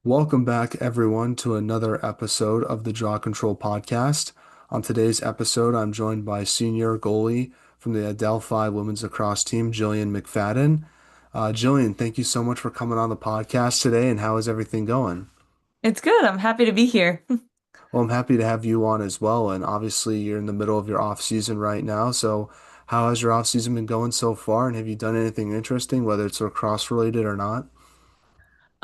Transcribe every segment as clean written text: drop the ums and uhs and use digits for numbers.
Welcome back, everyone, to another episode of the Draw Control Podcast. On today's episode, I'm joined by senior goalie from the Adelphi Women's Lacrosse team, Jillian McFadden. Jillian, thank you so much for coming on the podcast today, and how is everything going? It's good. I'm happy to be here. Well, I'm happy to have you on as well, and obviously you're in the middle of your off season right now, so how has your off season been going so far, and have you done anything interesting, whether it's lacrosse related or not?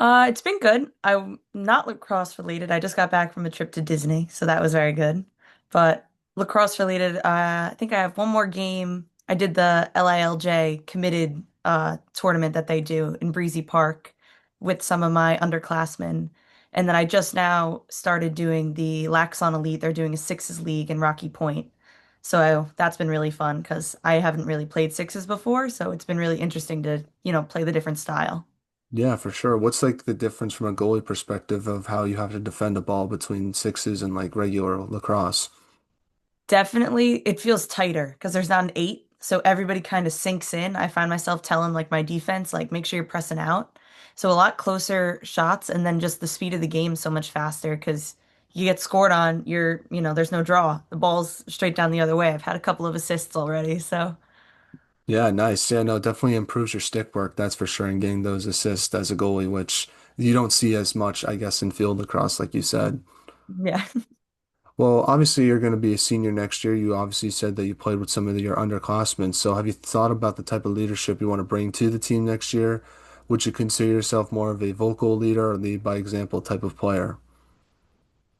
It's been good. I'm not lacrosse related. I just got back from a trip to Disney, so that was very good. But lacrosse related, I think I have one more game. I did the LILJ committed tournament that they do in Breezy Park with some of my underclassmen. And then I just now started doing the Laxon Elite. They're doing a sixes league in Rocky Point. So that's been really fun because I haven't really played sixes before, so it's been really interesting to, play the different style. Yeah, for sure. What's like the difference from a goalie perspective of how you have to defend a ball between sixes and like regular lacrosse? Definitely, it feels tighter because there's not an eight, so everybody kind of sinks in. I find myself telling like my defense, like make sure you're pressing out. So a lot closer shots, and then just the speed of the game so much faster because you get scored on, there's no draw. The ball's straight down the other way. I've had a couple of assists already, so Yeah, nice. Yeah, no, definitely improves your stick work, that's for sure, and getting those assists as a goalie, which you don't see as much, I guess, in field lacrosse, like you said. yeah. Well, obviously you're going to be a senior next year. You obviously said that you played with some of your underclassmen. So have you thought about the type of leadership you want to bring to the team next year? Would you consider yourself more of a vocal leader or lead by example type of player?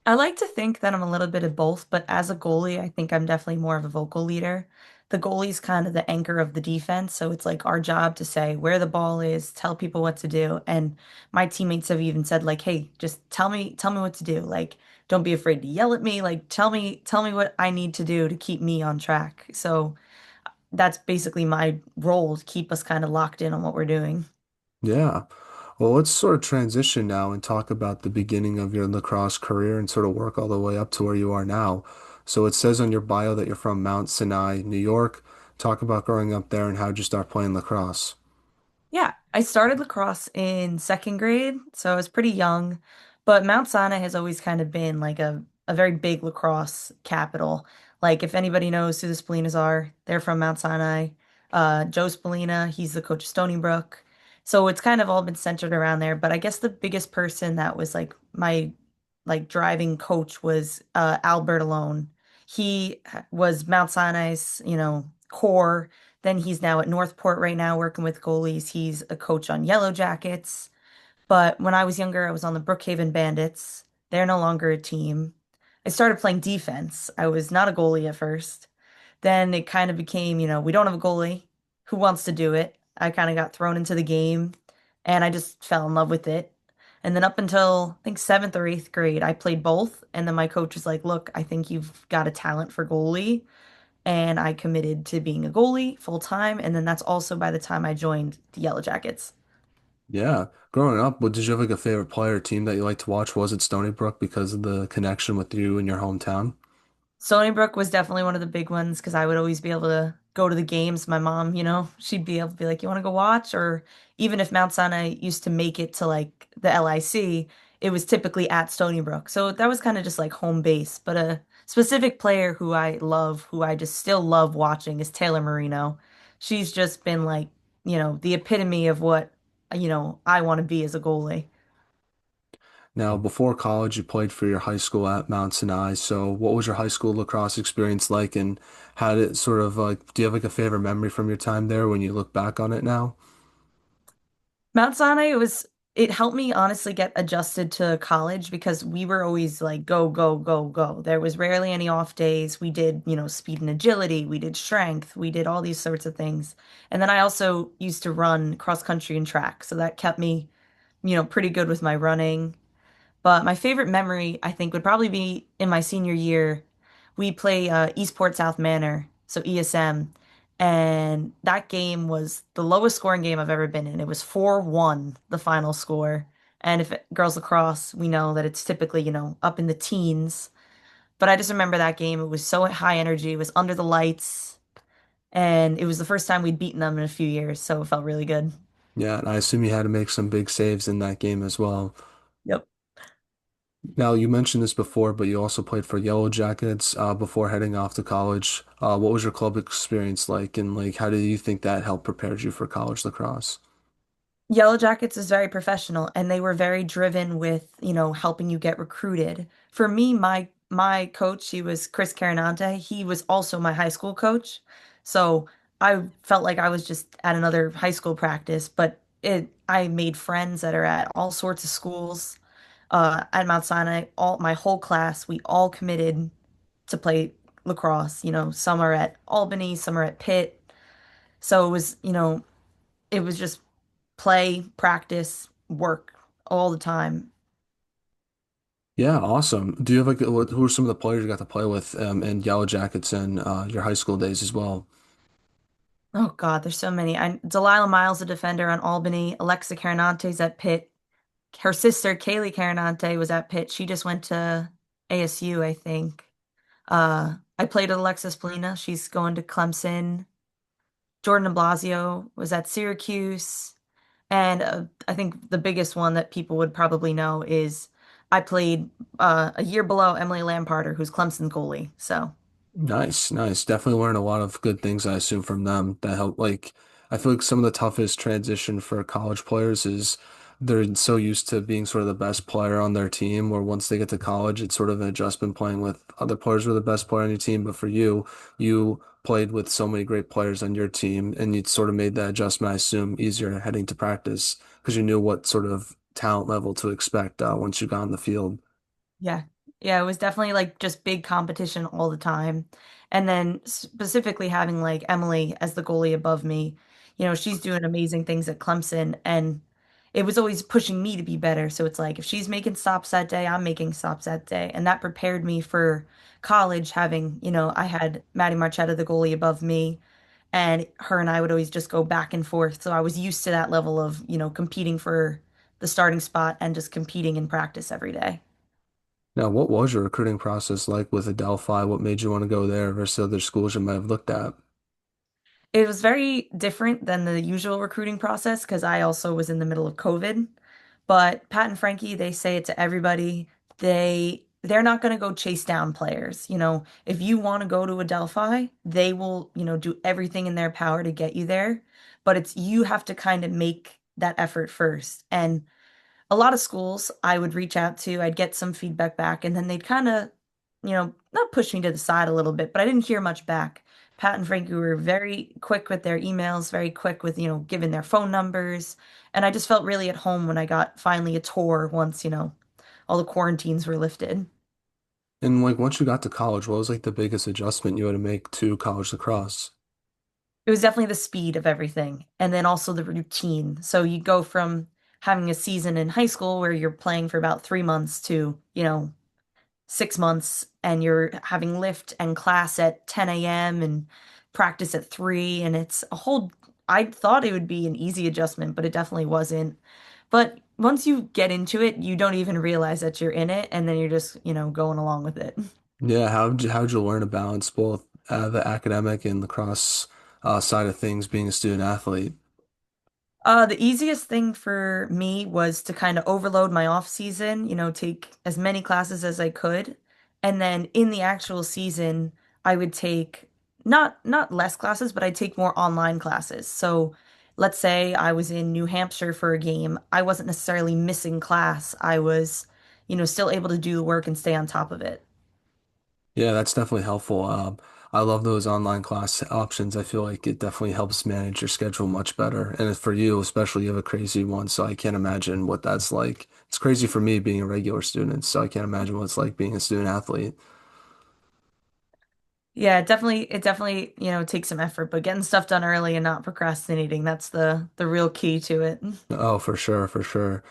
I like to think that I'm a little bit of both, but as a goalie, I think I'm definitely more of a vocal leader. The goalie's kind of the anchor of the defense, so it's like our job to say where the ball is, tell people what to do. And my teammates have even said like, "Hey, just tell me what to do. Like, don't be afraid to yell at me. Like, tell me what I need to do to keep me on track." So that's basically my role to keep us kind of locked in on what we're doing. Yeah. Well, let's sort of transition now and talk about the beginning of your lacrosse career and sort of work all the way up to where you are now. So it says on your bio that you're from Mount Sinai, New York. Talk about growing up there and how'd you start playing lacrosse? Yeah, I started lacrosse in second grade, so I was pretty young. But Mount Sinai has always kind of been like a very big lacrosse capital. Like if anybody knows who the Spalinas are, they're from Mount Sinai. Joe Spalina, he's the coach of Stony Brook. So it's kind of all been centered around there. But I guess the biggest person that was like my like driving coach was Albert Alone. Was Mount Sinai's, core. Then he's now at Northport right now working with goalies. He's a coach on Yellow Jackets. But when I was younger, I was on the Brookhaven Bandits. They're no longer a team. I started playing defense. I was not a goalie at first. Then it kind of became, we don't have a goalie. Who wants to do it? I kind of got thrown into the game and I just fell in love with it. And then up until I think seventh or eighth grade, I played both. And then my coach was like, look, I think you've got a talent for goalie, and I committed to being a goalie full time. And then that's also by the time I joined the Yellow Jackets. Yeah. Growing up, what did you have like a favorite player or team that you like to watch? Was it Stony Brook because of the connection with you in your hometown? Stony Brook was definitely one of the big ones because I would always be able to go to the games. My mom, she'd be able to be like, "You want to go watch?" Or even if Mount Sinai used to make it to like the LIC, it was typically at Stony Brook. So that was kind of just like home base. But a specific player who I love, who I just still love watching, is Taylor Marino. She's just been like, the epitome of what, I want to be as a goalie. Now, before college, you played for your high school at Mount Sinai. So, what was your high school lacrosse experience like, and how did it sort of like, do you have like a favorite memory from your time there when you look back on it now? Mount Sinai, it helped me honestly get adjusted to college because we were always like go, go, go, go. There was rarely any off days. We did, speed and agility, we did strength, we did all these sorts of things. And then I also used to run cross country and track, so that kept me, pretty good with my running. But my favorite memory, I think, would probably be in my senior year. We play Eastport South Manor, so ESM, and that game was the lowest scoring game I've ever been in. It was 4-1, the final score. And if girls lacrosse, we know that it's typically, up in the teens. But I just remember that game. It was so high energy. It was under the lights, and it was the first time we'd beaten them in a few years, so it felt really good. Yeah, and I assume you had to make some big saves in that game as well. Yep. Now, you mentioned this before, but you also played for Yellow Jackets before heading off to college. What was your club experience like, and like how do you think that helped prepare you for college lacrosse? Yellow Jackets is very professional and they were very driven with, helping you get recruited. For me, my coach, he was Chris Carinante. He was also my high school coach. So I felt like I was just at another high school practice, but I made friends that are at all sorts of schools. At Mount Sinai, all my whole class, we all committed to play lacrosse. Some are at Albany, some are at Pitt. So it was just play, practice, work all the time. Yeah, awesome. Do you have like who are some of the players you got to play with in Yellow Jackets and your high school days as well? Oh God, there's so many. Delilah Miles, a defender on Albany. Alexa Carinante's at Pitt. Her sister, Kaylee Carinante, was at Pitt. She just went to ASU, I think. I played with Alexis Polina. She's going to Clemson. Jordan Blasio was at Syracuse. And I think the biggest one that people would probably know is I played a year below Emily Lamparter, who's Clemson's goalie. So. Nice, nice. Definitely learned a lot of good things, I assume, from them that help. Like, I feel like some of the toughest transition for college players is they're so used to being sort of the best player on their team, where once they get to college, it's sort of an adjustment playing with other players who are the best player on your team. But for you, you played with so many great players on your team, and you sort of made that adjustment, I assume, easier heading to practice because you knew what sort of talent level to expect once you got on the field. Yeah. Yeah, it was definitely like just big competition all the time. And then specifically having like Emily as the goalie above me, she's doing amazing things at Clemson and it was always pushing me to be better. So it's like if she's making stops that day, I'm making stops that day. And that prepared me for college having, I had Maddie Marchetta, the goalie above me, and her and I would always just go back and forth. So I was used to that level of, competing for the starting spot and just competing in practice every day. Now, what was your recruiting process like with Adelphi? What made you want to go there versus other schools you might have looked at? It was very different than the usual recruiting process because I also was in the middle of COVID. But Pat and Frankie, they say it to everybody. They're not going to go chase down players. If you want to go to Adelphi, they will, do everything in their power to get you there. But it's you have to kind of make that effort first. And a lot of schools I would reach out to, I'd get some feedback back, and then they'd kind of, not push me to the side a little bit, but I didn't hear much back. Pat and Frankie were very quick with their emails, very quick with, giving their phone numbers. And I just felt really at home when I got finally a tour once, all the quarantines were lifted. And like once you got to college, what was like the biggest adjustment you had to make to college lacrosse? It was definitely the speed of everything and then also the routine. So you go from having a season in high school where you're playing for about 3 months to, 6 months and you're having lift and class at 10 a.m. and practice at 3 and it's a whole I thought it would be an easy adjustment, but it definitely wasn't. But once you get into it, you don't even realize that you're in it and then you're just, going along with it. Yeah, how'd you learn to balance both the academic and lacrosse side of things being a student athlete? The easiest thing for me was to kind of overload my off season, take as many classes as I could. And then in the actual season, I would take not less classes, but I'd take more online classes. So let's say I was in New Hampshire for a game. I wasn't necessarily missing class. I was, still able to do the work and stay on top of it. Yeah, that's definitely helpful. I love those online class options. I feel like it definitely helps manage your schedule much better. And for you, especially, you have a crazy one, so I can't imagine what that's like. It's crazy for me being a regular student, so I can't imagine what it's like being a student athlete. Yeah, it definitely, takes some effort, but getting stuff done early and not procrastinating, that's the real key to it. Oh, for sure, for sure.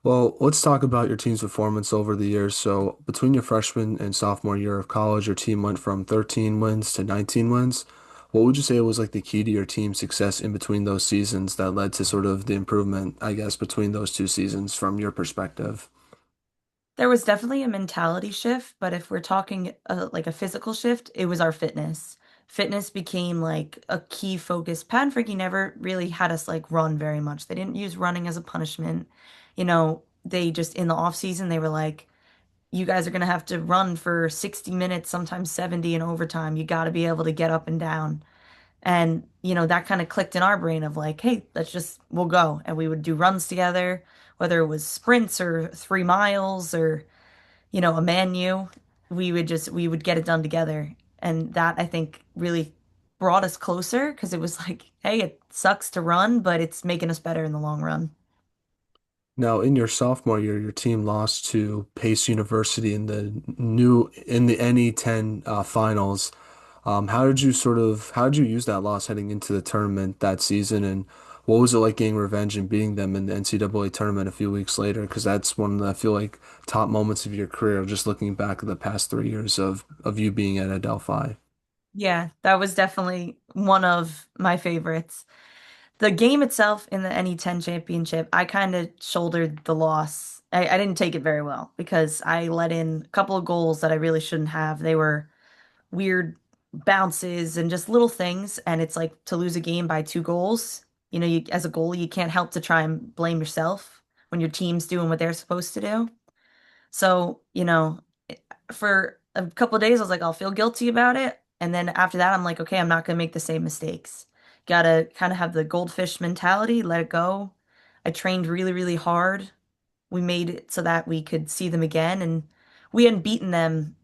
Well, let's talk about your team's performance over the years. So, between your freshman and sophomore year of college, your team went from 13 wins to 19 wins. What would you say was like the key to your team's success in between those seasons that led to sort of the improvement, I guess, between those two seasons from your perspective? There was definitely a mentality shift, but if we're talking like a physical shift, it was our fitness. Fitness became like a key focus. Pat and Frankie never really had us like run very much. They didn't use running as a punishment. They just in the off season they were like, you guys are going to have to run for 60 minutes, sometimes 70 in overtime. You got to be able to get up and down. And, that kind of clicked in our brain of like, hey, we'll go. And we would do runs together, whether it was sprints or 3 miles or, a manu. We would get it done together. And that I think really brought us closer because it was like, hey, it sucks to run, but it's making us better in the long run. Now, in your sophomore year, your team lost to Pace University in the NE10 finals. How did you use that loss heading into the tournament that season, and what was it like getting revenge and beating them in the NCAA tournament a few weeks later? Because that's one of the, I feel like, top moments of your career, just looking back at the past 3 years of you being at Adelphi. Yeah, that was definitely one of my favorites. The game itself in the NE10 championship, I kind of shouldered the loss. I didn't take it very well because I let in a couple of goals that I really shouldn't have. They were weird bounces and just little things. And it's like to lose a game by 2 goals, as a goalie, you can't help to try and blame yourself when your team's doing what they're supposed to do. So, for a couple of days, I was like, I'll feel guilty about it. And then after that, I'm like, okay, I'm not going to make the same mistakes. Gotta kind of have the goldfish mentality, let it go. I trained really, really hard. We made it so that we could see them again. And we hadn't beaten them.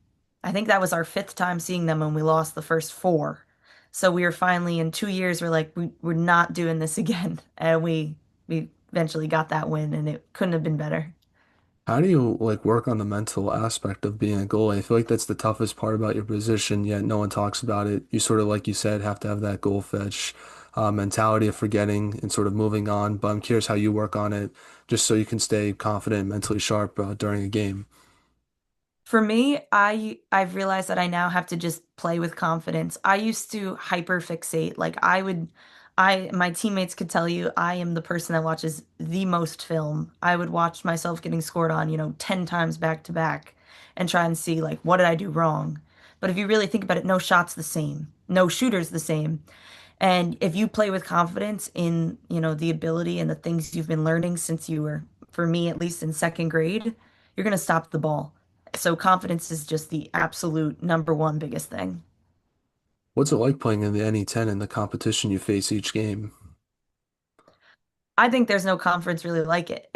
I think that was our fifth time seeing them when we lost the first four. So we were finally in 2 years, we're like, we're not doing this again. And we eventually got that win, and it couldn't have been better. How do you like work on the mental aspect of being a goalie? I feel like that's the toughest part about your position, yet no one talks about it. You sort of, like you said, have to have that goalfish mentality of forgetting and sort of moving on. But I'm curious how you work on it, just so you can stay confident and mentally sharp during a game. For me, I've realized that I now have to just play with confidence. I used to hyper fixate. Like my teammates could tell you I am the person that watches the most film. I would watch myself getting scored on, 10 times back to back and try and see like what did I do wrong. But if you really think about it, no shot's the same. No shooter's the same. And if you play with confidence in, the ability and the things you've been learning since you were, for me at least in second grade, you're going to stop the ball. So confidence is just the absolute number one biggest thing. What's it like playing in the NE10 and the competition you face each game? I think there's no conference really like it.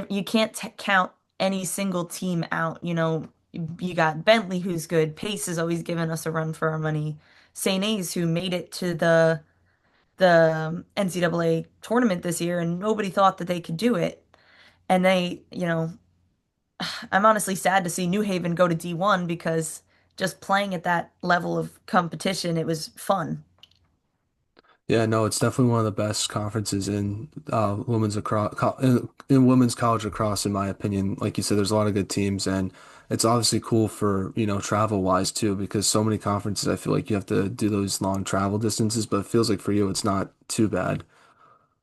You can't count any single team out. You got Bentley who's good. Pace has always given us a run for our money. St. A's who made it to the NCAA tournament this year, and nobody thought that they could do it. And I'm honestly sad to see New Haven go to D1 because just playing at that level of competition, it was fun. Yeah, no, it's definitely one of the best conferences in in women's college lacrosse, in my opinion. Like you said, there's a lot of good teams, and it's obviously cool for, travel wise too, because so many conferences, I feel like you have to do those long travel distances, but it feels like for you, it's not too bad.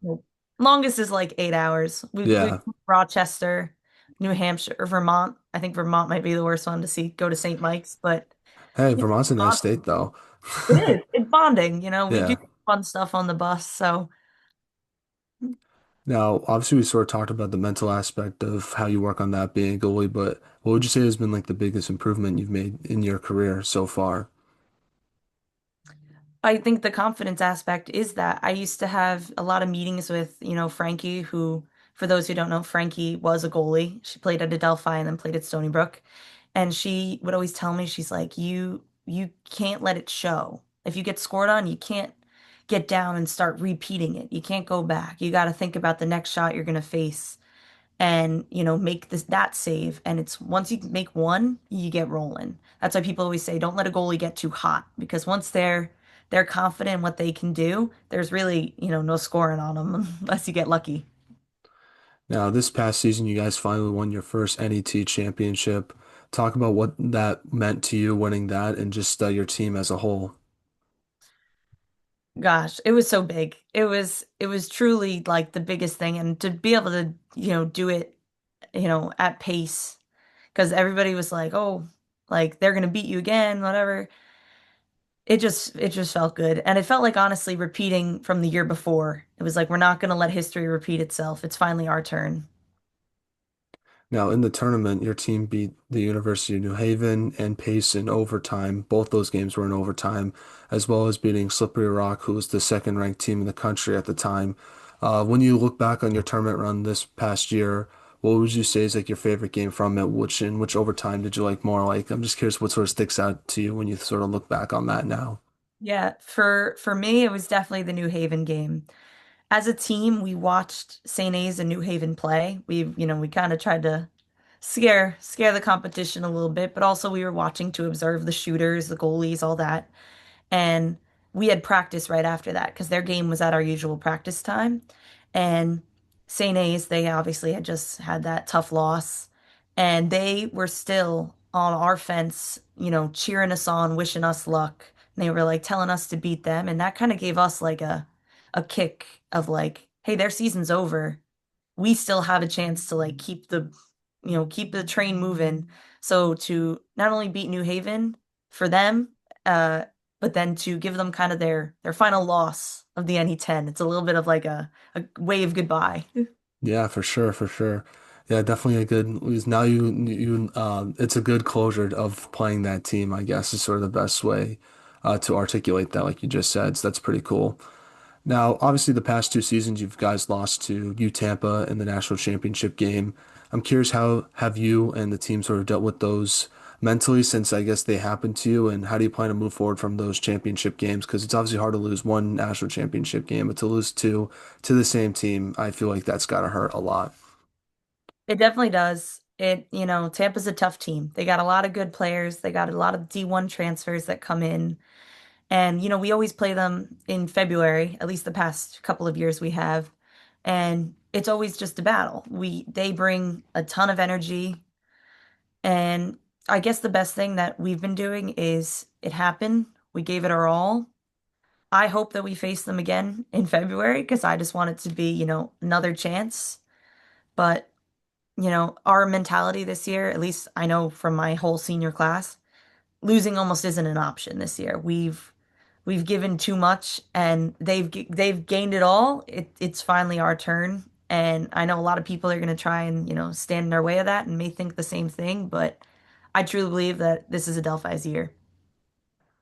Nope. Longest is like 8 hours. We Yeah. Rochester, New Hampshire, or Vermont. I think Vermont might be the worst one to see go to St. Mike's, but Hey, yeah, Vermont's a nice state bonding. though. It is. It's bonding. We do Yeah. fun stuff on the bus. So Now, obviously, we sort of talked about the mental aspect of how you work on that being a goalie, but what would you say has been like the biggest improvement you've made in your career so far? I think the confidence aspect is that I used to have a lot of meetings with, Frankie, who, for those who don't know, Frankie was a goalie. She played at Adelphi and then played at Stony Brook. And she would always tell me, she's like, you can't let it show. If you get scored on, you can't get down and start repeating it. You can't go back. You got to think about the next shot you're going to face and make that save. And it's once you make one you get rolling. That's why people always say don't let a goalie get too hot, because once they're confident in what they can do, there's really no scoring on them unless you get lucky. Now, this past season, you guys finally won your first NET championship. Talk about what that meant to you winning that and just your team as a whole. Gosh, it was so big. It was truly like the biggest thing, and to be able to do it at pace, because everybody was like, oh, like they're gonna beat you again, whatever. It just felt good. And it felt like honestly repeating from the year before. It was like we're not gonna let history repeat itself. It's finally our turn. Now, in the tournament, your team beat the University of New Haven and Pace in overtime. Both those games were in overtime, as well as beating Slippery Rock, who was the second ranked team in the country at the time. When you look back on your tournament run this past year, what would you say is like your favorite game from it? In which overtime did you like more? Like, I'm just curious what sort of sticks out to you when you sort of look back on that now. Yeah, for me, it was definitely the New Haven game. As a team, we watched St. A's and New Haven play. We kind of tried to scare the competition a little bit, but also we were watching to observe the shooters, the goalies, all that. And we had practice right after that because their game was at our usual practice time. And St. A's, they obviously had just had that tough loss, and they were still on our fence, cheering us on, wishing us luck. And they were like telling us to beat them, and that kind of gave us like a kick of like, hey, their season's over. We still have a chance to like keep the train moving. So to not only beat New Haven for them, uh, but then to give them kind of their final loss of the NE10. It's a little bit of like a wave goodbye. Yeah, for sure, for sure. Yeah, definitely a good. Now it's a good closure of playing that team, I guess, is sort of the best way to articulate that, like you just said. So that's pretty cool. Now, obviously, the past two seasons, you guys lost to U Tampa in the national championship game. I'm curious, how have you and the team sort of dealt with those mentally, since I guess they happened to you, and how do you plan to move forward from those championship games? Because it's obviously hard to lose one national championship game, but to lose two to the same team, I feel like that's got to hurt a lot. It definitely does. Tampa's a tough team. They got a lot of good players. They got a lot of D1 transfers that come in. And, we always play them in February, at least the past couple of years we have. And it's always just a battle. They bring a ton of energy. And I guess the best thing that we've been doing is it happened. We gave it our all. I hope that we face them again in February because I just want it to be, another chance. But, our mentality this year, at least I know from my whole senior class, losing almost isn't an option this year. We've given too much and they've gained it all. It's finally our turn. And I know a lot of people are going to try and, stand in our way of that and may think the same thing, but I truly believe that this is Adelphi's year.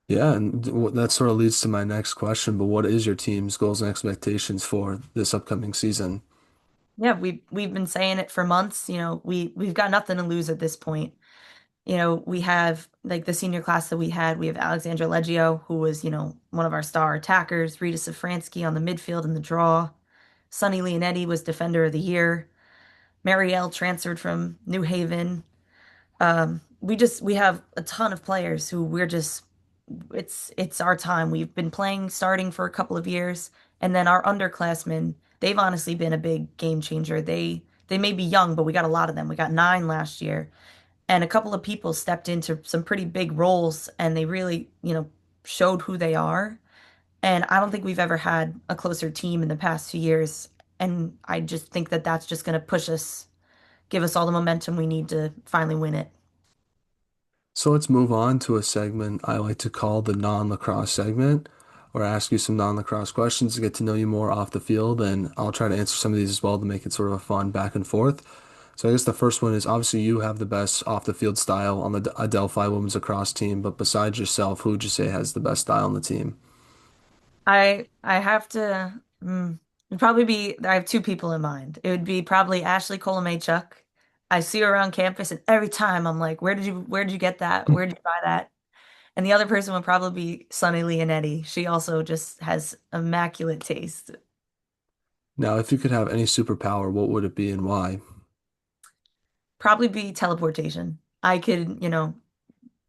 Yeah, and that sort of leads to my next question, but what is your team's goals and expectations for this upcoming season? Yeah, we've been saying it for months. We've got nothing to lose at this point. We have like the senior class that we had. We have Alexandra Leggio, who was, one of our star attackers, Rita Safransky on the midfield in the draw. Sonny Leonetti was defender of the year. Marielle transferred from New Haven. We have a ton of players who we're just it's our time. We've been playing starting for a couple of years, and then our underclassmen, they've honestly been a big game changer. They may be young, but we got a lot of them. We got 9 last year, and a couple of people stepped into some pretty big roles, and they really, showed who they are. And I don't think we've ever had a closer team in the past 2 years. And I just think that that's just going to push us, give us all the momentum we need to finally win it. So let's move on to a segment I like to call the non-lacrosse segment, where I ask you some non-lacrosse questions to get to know you more off the field, and I'll try to answer some of these as well to make it sort of a fun back and forth. So I guess the first one is, obviously you have the best off the field style on the Adelphi women's lacrosse team, but besides yourself, who would you say has the best style on the team? I have to it'd probably be I have two people in mind. It would be probably Ashley Kolomaychuk. I see her around campus and every time I'm like, where did you get that? Where did you buy that? And the other person would probably be Sunny Leonetti. She also just has immaculate taste. Now, if you could have any superpower, what would it be and why? Probably be teleportation. I could,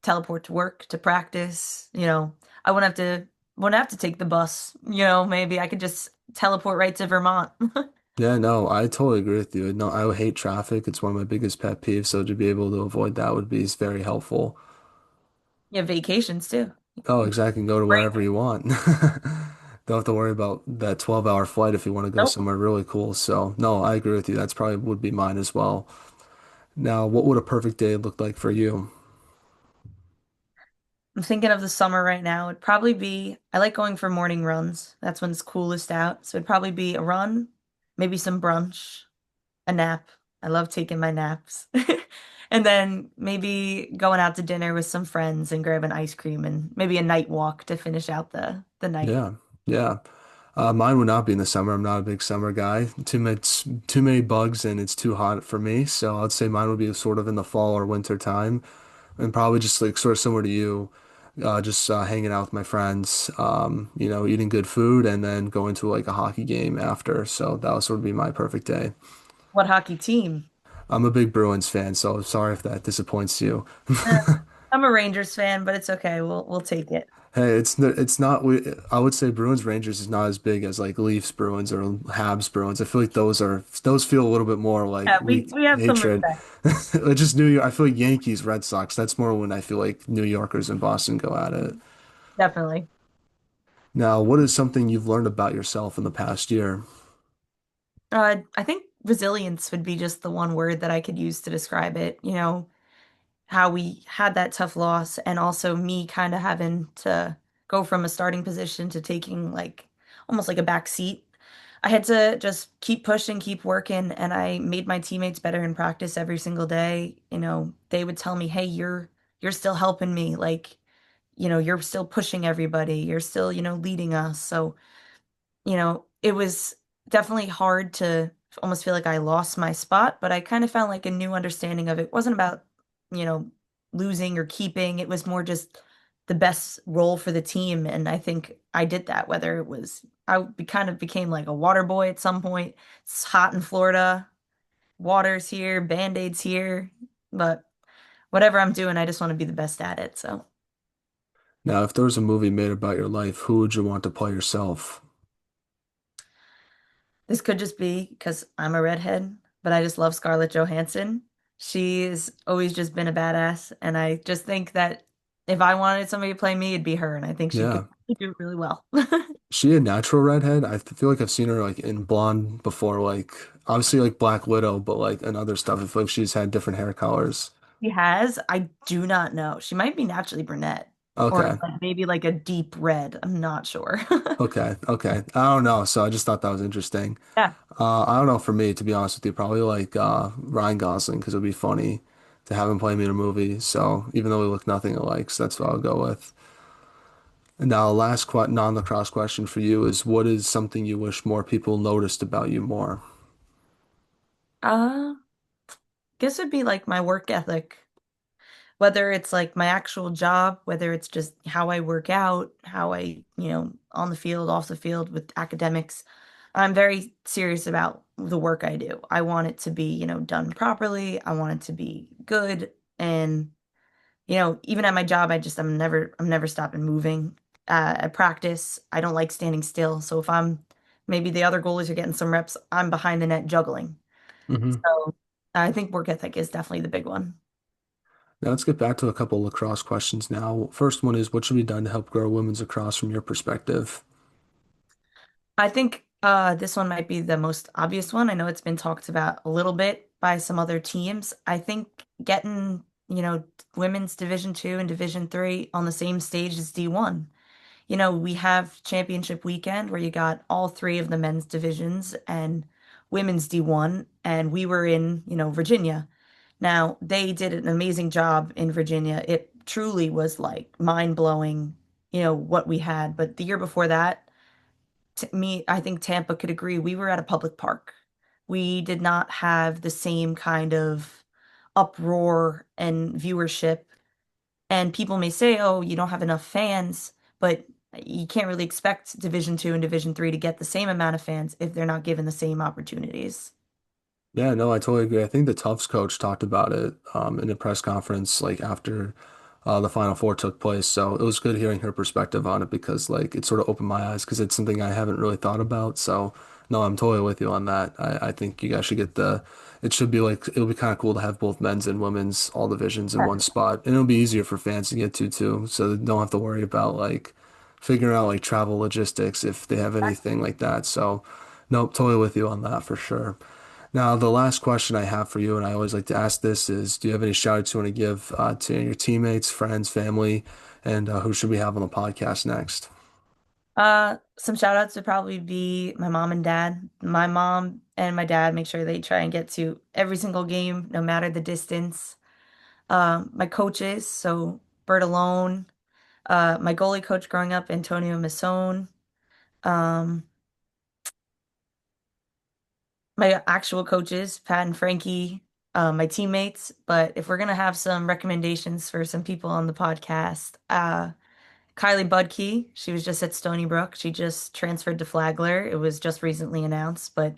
teleport to work, to practice, I wouldn't have to take the bus, maybe I could just teleport right to Vermont. Yeah, no, I totally agree with you. No, I hate traffic. It's one of my biggest pet peeves, so to be able to avoid that would be very helpful. Yeah, vacations too. Oh, exactly. Go to Great. wherever you want. Don't have to worry about that 12-hour flight if you want to go Nope. somewhere really cool. So, no, I agree with you. That's probably would be mine as well. Now, what would a perfect day look like for you? I'm thinking of the summer right now. It'd probably be, I like going for morning runs. That's when it's coolest out. So it'd probably be a run, maybe some brunch, a nap. I love taking my naps. And then maybe going out to dinner with some friends and grabbing ice cream and maybe a night walk to finish out the night. Yeah, yeah. Mine would not be in the summer. I'm not a big summer guy. Too many bugs and it's too hot for me. So I'd say mine would be sort of in the fall or winter time, and probably just like sort of similar to you, just hanging out with my friends, eating good food, and then going to like a hockey game after. So that would sort of be my perfect day. What hockey team? I'm a big Bruins fan, so sorry if that disappoints you. Eh, I'm a Rangers fan, but it's okay. We'll take it. Hey, it's not. I would say Bruins Rangers is not as big as like Leafs Bruins or Habs Bruins. I feel like those feel a little bit more like Yeah, weak we have some hatred. respect, It's just New York. I feel like Yankees Red Sox. That's more when I feel like New Yorkers and Boston go at it. definitely. Now, what is something you've learned about yourself in the past year? I think resilience would be just the one word that I could use to describe it. How we had that tough loss and also me kind of having to go from a starting position to taking like almost like a back seat. I had to just keep pushing, keep working, and I made my teammates better in practice every single day. They would tell me, "Hey, you're still helping me. Like, you're still pushing everybody. You're still, leading us." So it was definitely hard to almost feel like I lost my spot, but I kind of found like a new understanding of it. It wasn't about, you know, losing or keeping. It was more just the best role for the team. And I think I did that, whether it was, kind of became like a water boy at some point. It's hot in Florida, water's here, Band-Aids here, but whatever I'm doing, I just want to be the best at it. So. Now, if there was a movie made about your life, who would you want to play yourself? This could just be because I'm a redhead, but I just love Scarlett Johansson. She's always just been a badass, and I just think that if I wanted somebody to play me, it'd be her, and I think she could Yeah. do it really well. She a natural redhead? I feel like I've seen her like in blonde before, like obviously like Black Widow, but like in other stuff, I feel like she's had different hair colors. She has, I do not know. She might be naturally brunette, or Okay. like maybe like a deep red. I'm not sure. Okay. Okay. I don't know. So I just thought that was interesting. Yeah, I don't know for me, to be honest with you, probably like Ryan Gosling because it would be funny to have him play me in a movie. So even though we look nothing alike, so that's what I'll go with. And now, last non-lacrosse question for you is, what is something you wish more people noticed about you more? uh, guess it'd be like my work ethic. Whether it's like my actual job, whether it's just how I work out, how I, on the field, off the field with academics, I'm very serious about the work I do. I want it to be, done properly. I want it to be good. And, even at my job, I'm never stopping moving. At practice, I don't like standing still. So if maybe the other goalies are getting some reps, I'm behind the net juggling. Hmm. So I think work ethic is definitely the big one. Now let's get back to a couple lacrosse questions now. First one is, what should be done to help grow women's lacrosse from your perspective? I think this one might be the most obvious one. I know it's been talked about a little bit by some other teams. I think getting, women's Division Two and Division Three on the same stage as D1. We have championship weekend where you got all three of the men's divisions and women's D1, and we were in, Virginia. Now, they did an amazing job in Virginia. It truly was like mind-blowing, what we had. But the year before that, to me, I think Tampa could agree. We were at a public park. We did not have the same kind of uproar and viewership. And people may say, "Oh, you don't have enough fans," but you can't really expect Division Two and Division Three to get the same amount of fans if they're not given the same opportunities. Yeah, no, I totally agree. I think the Tufts coach talked about it in a press conference like after the Final Four took place. So it was good hearing her perspective on it because like it sort of opened my eyes because it's something I haven't really thought about. So no, I'm totally with you on that. I think you guys should get it should be like it'll be kind of cool to have both men's and women's all divisions in one spot. And it'll be easier for fans to get to too. So they don't have to worry about like figuring out like travel logistics if they have anything like that. So nope, totally with you on that for sure. Now, the last question I have for you, and I always like to ask this, is do you have any shout outs you want to give to your teammates, friends, family, and who should we have on the podcast next? Some shout outs would probably be my mom and dad. My mom and my dad make sure they try and get to every single game, no matter the distance. My coaches, so Bertalone, my goalie coach growing up, Antonio Masson, um, my actual coaches, Pat and Frankie, my teammates. But if we're gonna have some recommendations for some people on the podcast, Kylie Budke, she was just at Stony Brook. She just transferred to Flagler. It was just recently announced, but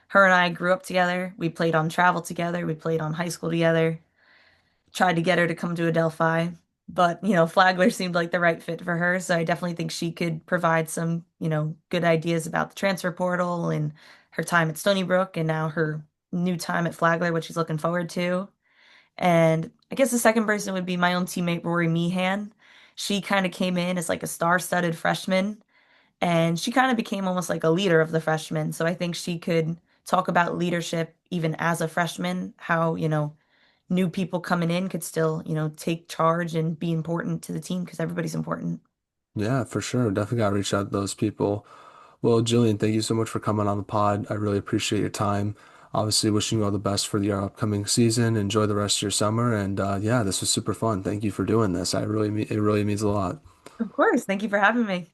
her and I grew up together. We played on travel together. We played on high school together. Tried to get her to come to Adelphi, but Flagler seemed like the right fit for her. So I definitely think she could provide some, good ideas about the transfer portal and her time at Stony Brook and now her new time at Flagler, which she's looking forward to. And I guess the second person would be my own teammate, Rory Meehan. She kind of came in as like a star-studded freshman, and she kind of became almost like a leader of the freshmen. So I think she could talk about leadership even as a freshman, how, new people coming in could still, take charge and be important to the team because everybody's important. Yeah, for sure. Definitely got to reach out to those people. Well, Jillian, thank you so much for coming on the pod. I really appreciate your time. Obviously, wishing you all the best for your upcoming season. Enjoy the rest of your summer. And yeah, this was super fun. Thank you for doing this. It really means a lot. Of course. Thank you for having me.